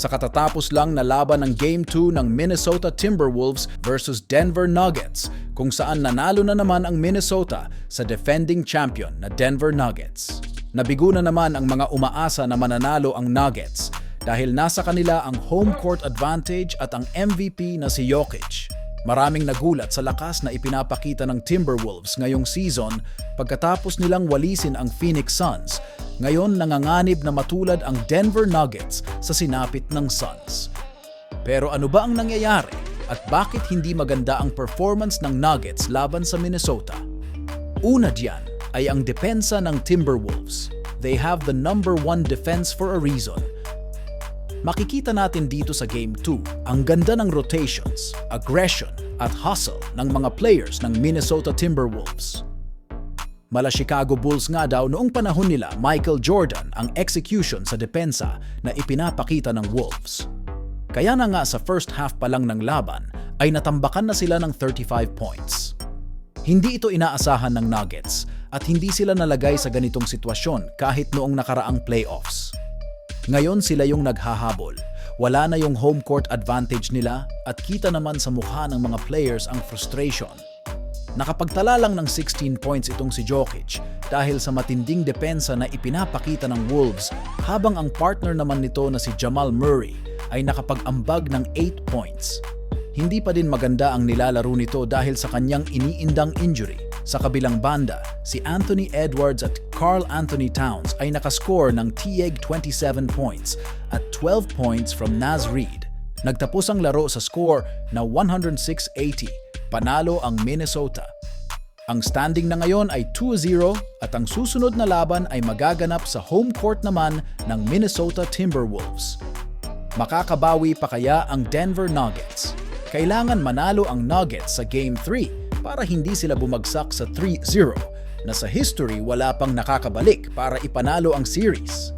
sa katatapos lang na laban ng Game 2 ng Minnesota Timberwolves versus Denver Nuggets, kung saan nanalo na naman ang Minnesota sa defending champion na Denver Nuggets. Nabigo na naman ang mga umaasa na mananalo ang Nuggets dahil nasa kanila ang home court advantage at ang MVP na si Jokic. Maraming nagulat sa lakas na ipinapakita ng Timberwolves ngayong season pagkatapos nilang walisin ang Phoenix Suns. Ngayon nanganganib na matulad ang Denver Nuggets sa sinapit ng Suns. Pero ano ba ang nangyayari at bakit hindi maganda ang performance ng Nuggets laban sa Minnesota? Una diyan ay ang depensa ng Timberwolves. They have the number 1 defense for a reason. Makikita natin dito sa Game 2 ang ganda ng rotations, aggression at hustle ng mga players ng Minnesota Timberwolves. Mala Chicago Bulls nga daw noong panahon nila Michael Jordan ang execution sa depensa na ipinapakita ng Wolves. Kaya na nga sa first half pa lang ng laban ay natambakan na sila ng 35 points. Hindi ito inaasahan ng Nuggets at hindi sila nalagay sa ganitong sitwasyon kahit noong nakaraang playoffs. Ngayon sila yung naghahabol. Wala na yung home court advantage nila at kita naman sa mukha ng mga players ang frustration. Nakapagtala lang ng 16 points itong si Jokic dahil sa matinding depensa na ipinapakita ng Wolves habang ang partner naman nito na si Jamal Murray ay nakapag-ambag ng 8 points. Hindi pa din maganda ang nilalaro nito dahil sa kanyang iniindang injury. Sa kabilang banda, si Anthony Edwards at Karl Anthony Towns ay nakascore ng tieg 27 points at 12 points from Naz Reid. Nagtapos ang laro sa score na 106-80, panalo ang Minnesota. Ang standing na ngayon ay 2-0 at ang susunod na laban ay magaganap sa home court naman ng Minnesota Timberwolves. Makakabawi pa kaya ang Denver Nuggets? Kailangan manalo ang Nuggets sa Game 3 para hindi sila bumagsak sa 3-0 na sa history wala pang nakakabalik para ipanalo ang series.